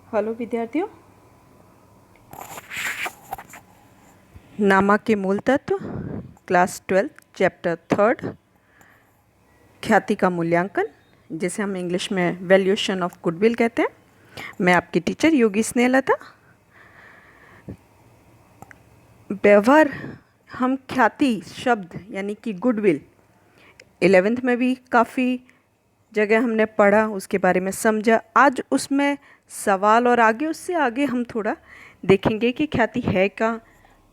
Hello विद्यार्थियों, नामा के मूल तत्व, क्लास 12 चैप्टर 3 ख्याति का मूल्यांकन, जिसे हम इंग्लिश में वैल्यूएशन ऑफ गुडविल कहते हैं। मैं आपकी टीचर योगी स्नेहलता। व्यवहार हम ख्याति शब्द यानी कि गुडविल 11th में भी काफ़ी जगह हमने पढ़ा, उसके बारे में समझा। आज उसमें सवाल और आगे उससे आगे हम थोड़ा देखेंगे कि ख्याति है क्या,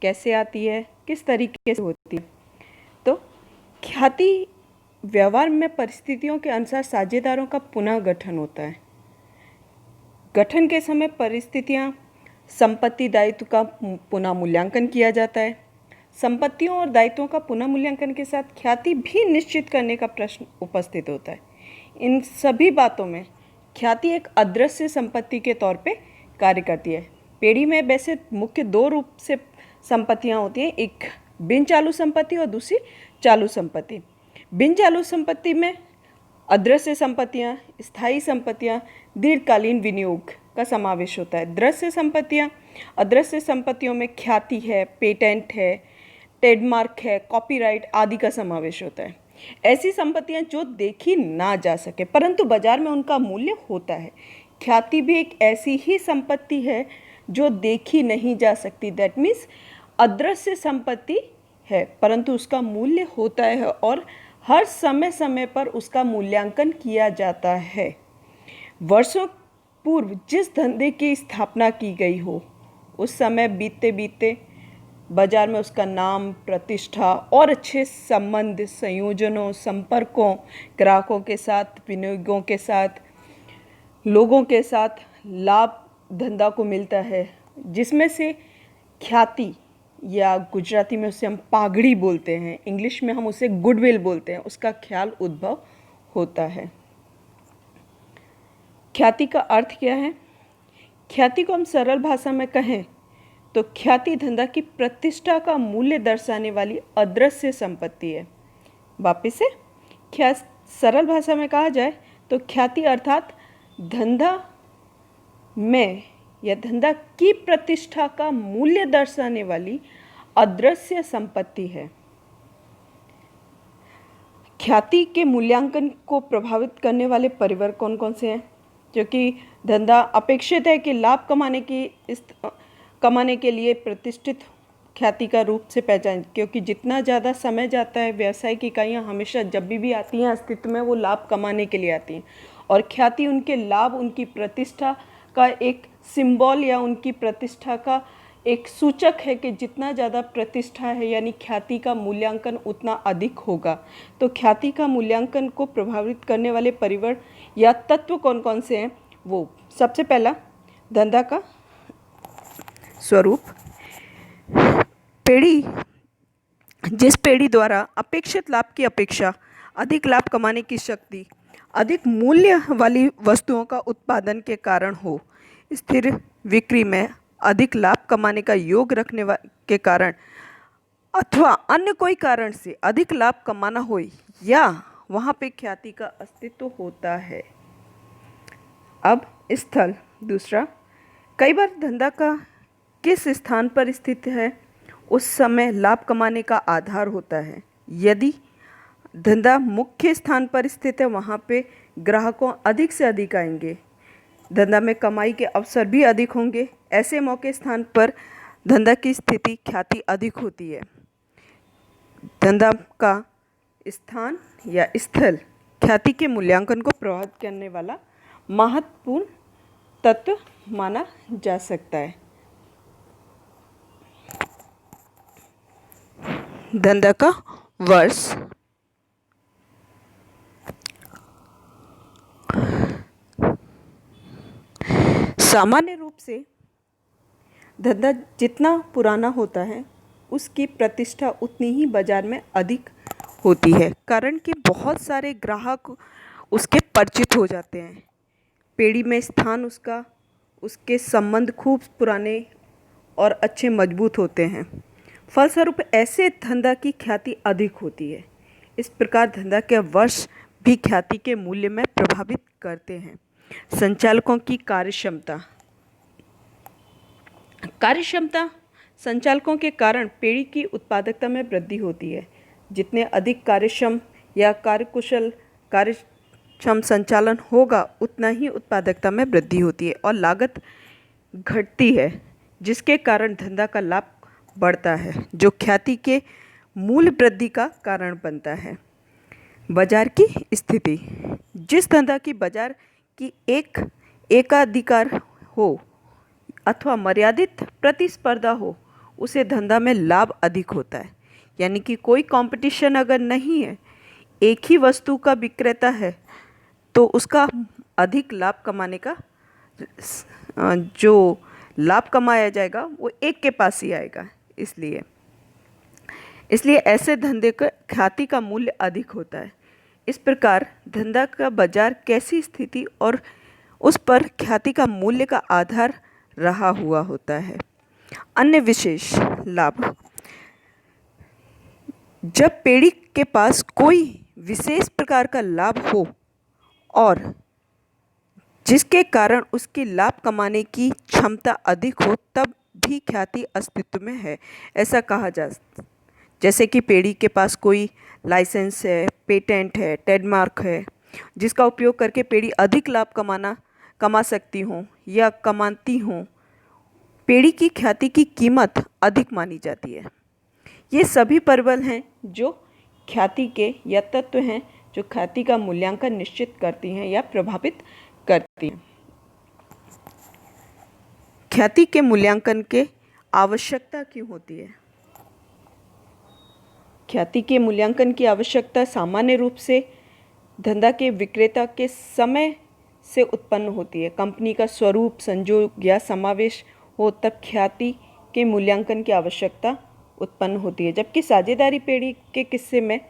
कैसे आती है, किस तरीके से होती है। तो ख्याति व्यवहार में परिस्थितियों के अनुसार साझेदारों का पुनः गठन होता है। गठन के समय परिस्थितियां, संपत्ति, दायित्व का पुनः मूल्यांकन किया जाता है। संपत्तियों और दायित्वों का पुनः मूल्यांकन के साथ ख्याति भी निश्चित करने का प्रश्न उपस्थित होता है। इन सभी बातों में ख्याति एक अदृश्य संपत्ति के तौर पे कार्य करती है। पेढ़ी में वैसे मुख्य दो रूप से संपत्तियां होती हैं, एक बिन चालू संपत्ति और दूसरी चालू संपत्ति। बिन चालू संपत्ति में अदृश्य संपत्तियां, स्थायी संपत्तियां, दीर्घकालीन विनियोग का समावेश होता है। अदृश्य संपत्तियों में ख्याति है, पेटेंट है, ट्रेडमार्क है, कॉपीराइट आदि का समावेश होता है। ऐसी संपत्तियां जो देखी ना जा सके परंतु बाजार में उनका मूल्य होता है। ख्याति भी एक ऐसी ही संपत्ति है जो देखी नहीं जा सकती। दैट मीन्स अदृश्य संपत्ति है परंतु उसका मूल्य होता है और हर समय समय पर उसका मूल्यांकन किया जाता है। वर्षों पूर्व जिस धंधे की स्थापना की गई हो, उस समय बीतते बीतते बाजार में उसका नाम, प्रतिष्ठा और अच्छे संबंध, संयोजनों, संपर्कों, ग्राहकों के साथ, विनियोगों के साथ, लोगों के साथ लाभ धंधा को मिलता है, जिसमें से ख्याति या गुजराती में उसे हम पागड़ी बोलते हैं, इंग्लिश में हम उसे गुडविल बोलते हैं, उसका ख्याल उद्भव होता है। ख्याति का अर्थ क्या है? ख्याति को हम सरल भाषा में कहें तो ख्याति धंधा की प्रतिष्ठा का मूल्य दर्शाने वाली अदृश्य संपत्ति है। वापिस से सरल भाषा में कहा जाए तो ख्याति अर्थात धंधा में या धंधा की प्रतिष्ठा का मूल्य दर्शाने वाली अदृश्य संपत्ति है। ख्याति के मूल्यांकन को प्रभावित करने वाले परिवर्तन कौन कौन से हैं? क्योंकि धंधा अपेक्षित है कि लाभ कमाने के लिए प्रतिष्ठित ख्याति का रूप से पहचान, क्योंकि जितना ज़्यादा समय जाता है व्यावसायिक इकाइयाँ हमेशा जब भी आती हैं अस्तित्व में वो लाभ कमाने के लिए आती हैं और ख्याति उनके लाभ, उनकी प्रतिष्ठा का एक सिंबल या उनकी प्रतिष्ठा का एक सूचक है कि जितना ज़्यादा प्रतिष्ठा है यानी ख्याति का मूल्यांकन उतना अधिक होगा। तो ख्याति का मूल्यांकन को प्रभावित करने वाले परिवर्तन या तत्व कौन कौन से हैं? वो सबसे पहला धंधा का स्वरूप। पेढ़ी, जिस पेढ़ी द्वारा अपेक्षित लाभ की अपेक्षा अधिक लाभ कमाने की शक्ति, अधिक मूल्य वाली वस्तुओं का उत्पादन के कारण हो, स्थिर बिक्री में अधिक लाभ कमाने का योग रखने के कारण अथवा अन्य कोई कारण से अधिक लाभ कमाना हो, या वहाँ पे ख्याति का अस्तित्व होता है। अब स्थल दूसरा, कई बार धंधा का किस स्थान पर स्थित है उस समय लाभ कमाने का आधार होता है। यदि धंधा मुख्य स्थान पर स्थित है वहाँ पे ग्राहकों अधिक से अधिक आएंगे, धंधा में कमाई के अवसर भी अधिक होंगे। ऐसे मौके स्थान पर धंधा की स्थिति ख्याति अधिक होती है। धंधा का स्थान या स्थल ख्याति के मूल्यांकन को प्रभावित करने वाला महत्वपूर्ण तत्व माना जा सकता है। धंधा का वर्ष, सामान्य रूप से धंधा जितना पुराना होता है उसकी प्रतिष्ठा उतनी ही बाजार में अधिक होती है, कारण कि बहुत सारे ग्राहक उसके परिचित हो जाते हैं। पेढ़ी में स्थान उसके संबंध खूब पुराने और अच्छे मजबूत होते हैं। फलस्वरूप ऐसे धंधा की ख्याति अधिक होती है। इस प्रकार धंधा के वर्ष भी ख्याति के मूल्य में प्रभावित करते हैं। संचालकों की कार्यक्षमता, कार्यक्षमता संचालकों के कारण पेड़ी की उत्पादकता में वृद्धि होती है। जितने अधिक कार्यक्षम या कार्यकुशल कार्यक्षम संचालन होगा उतना ही उत्पादकता में वृद्धि होती है और लागत घटती है, जिसके कारण धंधा का लाभ बढ़ता है, जो ख्याति के मूल्य वृद्धि का कारण बनता है। बाजार की स्थिति। जिस धंधा की बाजार की एकाधिकार हो अथवा मर्यादित प्रतिस्पर्धा हो उसे धंधा में लाभ अधिक होता है। यानी कि कोई कंपटीशन अगर नहीं है, एक ही वस्तु का विक्रेता है, तो उसका अधिक लाभ कमाने का जो लाभ कमाया जाएगा वो एक के पास ही आएगा। इसलिए ऐसे धंधे का ख्याति का मूल्य अधिक होता है। इस प्रकार धंधा का बाजार कैसी स्थिति और उस पर ख्याति का मूल्य का आधार रहा हुआ होता है। अन्य विशेष लाभ। जब पेड़ी के पास कोई विशेष प्रकार का लाभ हो और जिसके कारण उसकी लाभ कमाने की क्षमता अधिक हो, तब भी ख्याति अस्तित्व में है, ऐसा कहा जा। जैसे कि पेड़ी के पास कोई लाइसेंस है, पेटेंट है, ट्रेडमार्क है, जिसका उपयोग करके पेड़ी अधिक लाभ कमा सकती हों या कमाती हों, पेड़ी की ख्याति की कीमत अधिक मानी जाती है। ये सभी परिबल हैं जो ख्याति के या तत्व हैं जो ख्याति का मूल्यांकन निश्चित करती हैं या प्रभावित करती हैं। ख्याति के मूल्यांकन के आवश्यकता क्यों होती है? ख्याति के मूल्यांकन की आवश्यकता सामान्य रूप से धंधा के विक्रेता के समय से उत्पन्न होती है। कंपनी का स्वरूप, संयोग या समावेश हो तब ख्याति के मूल्यांकन की आवश्यकता उत्पन्न होती है। जबकि साझेदारी पेड़ी के किस्से में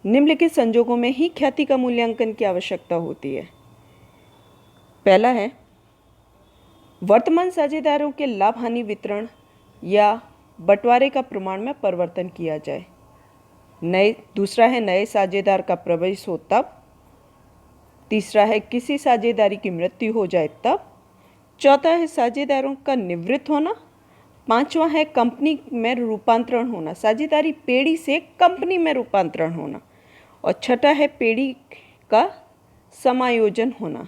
निम्नलिखित संजोगों में ही ख्याति का मूल्यांकन की आवश्यकता होती है। पहला है, वर्तमान साझेदारों के लाभ हानि वितरण या बंटवारे का प्रमाण में परिवर्तन किया जाए। दूसरा है, नए साझेदार का प्रवेश हो तब। तीसरा है, किसी साझेदारी की मृत्यु हो जाए तब। चौथा है, साझेदारों का निवृत्त होना। पांचवा है, कंपनी में रूपांतरण होना, साझेदारी पेड़ी से कंपनी में रूपांतरण होना। और छठा है, पेड़ी का समायोजन होना।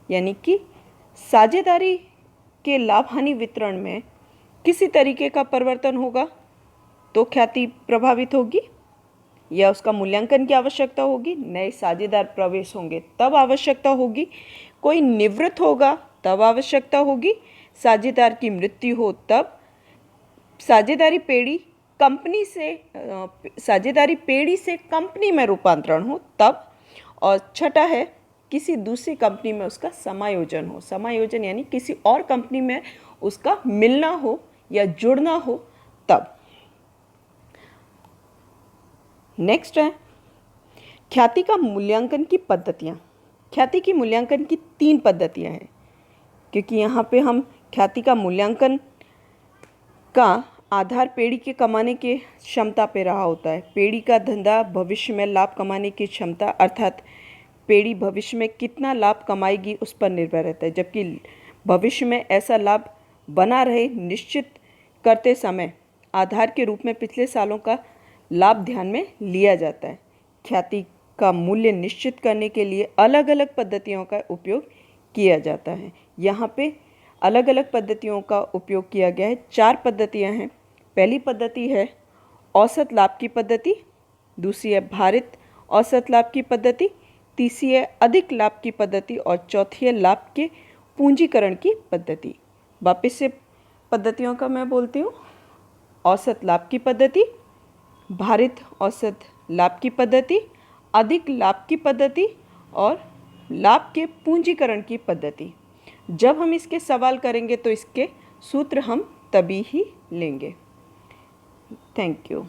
यानी कि साझेदारी के लाभ हानि वितरण में किसी तरीके का परिवर्तन होगा तो ख्याति प्रभावित होगी या उसका मूल्यांकन की आवश्यकता होगी। नए साझेदार प्रवेश होंगे तब आवश्यकता होगी। कोई निवृत्त होगा तब आवश्यकता होगी। साझेदार की मृत्यु हो तब। साझेदारी पेड़ी से कंपनी में रूपांतरण हो तब। और छठा है, किसी दूसरी कंपनी में उसका समायोजन हो। समायोजन यानी किसी और कंपनी में उसका मिलना हो या जुड़ना हो तब। नेक्स्ट है, ख्याति का मूल्यांकन की पद्धतियाँ। ख्याति की मूल्यांकन की 3 पद्धतियाँ हैं, क्योंकि यहाँ पे हम ख्याति का मूल्यांकन का आधार पेड़ी के कमाने की क्षमता पे रहा होता है। पेड़ी का धंधा भविष्य में लाभ कमाने की क्षमता, अर्थात पेड़ी भविष्य में कितना लाभ कमाएगी उस पर निर्भर रहता है। जबकि भविष्य में ऐसा लाभ बना रहे निश्चित करते समय आधार के रूप में पिछले सालों का लाभ ध्यान में लिया जाता है। ख्याति का मूल्य निश्चित करने के लिए अलग अलग पद्धतियों का उपयोग किया जाता है। यहाँ पे अलग अलग पद्धतियों का उपयोग किया गया है। 4 पद्धतियाँ हैं। पहली पद्धति है औसत लाभ की पद्धति, दूसरी है भारित औसत लाभ की पद्धति, तीसरी है अधिक लाभ की पद्धति और चौथी है लाभ के पूंजीकरण की पद्धति। वापस से पद्धतियों का मैं बोलती हूँ। औसत लाभ की पद्धति, भारित औसत लाभ की पद्धति, अधिक लाभ की पद्धति और लाभ के पूंजीकरण की पद्धति। जब हम इसके सवाल करेंगे तो इसके सूत्र हम तभी ही लेंगे। Thank you.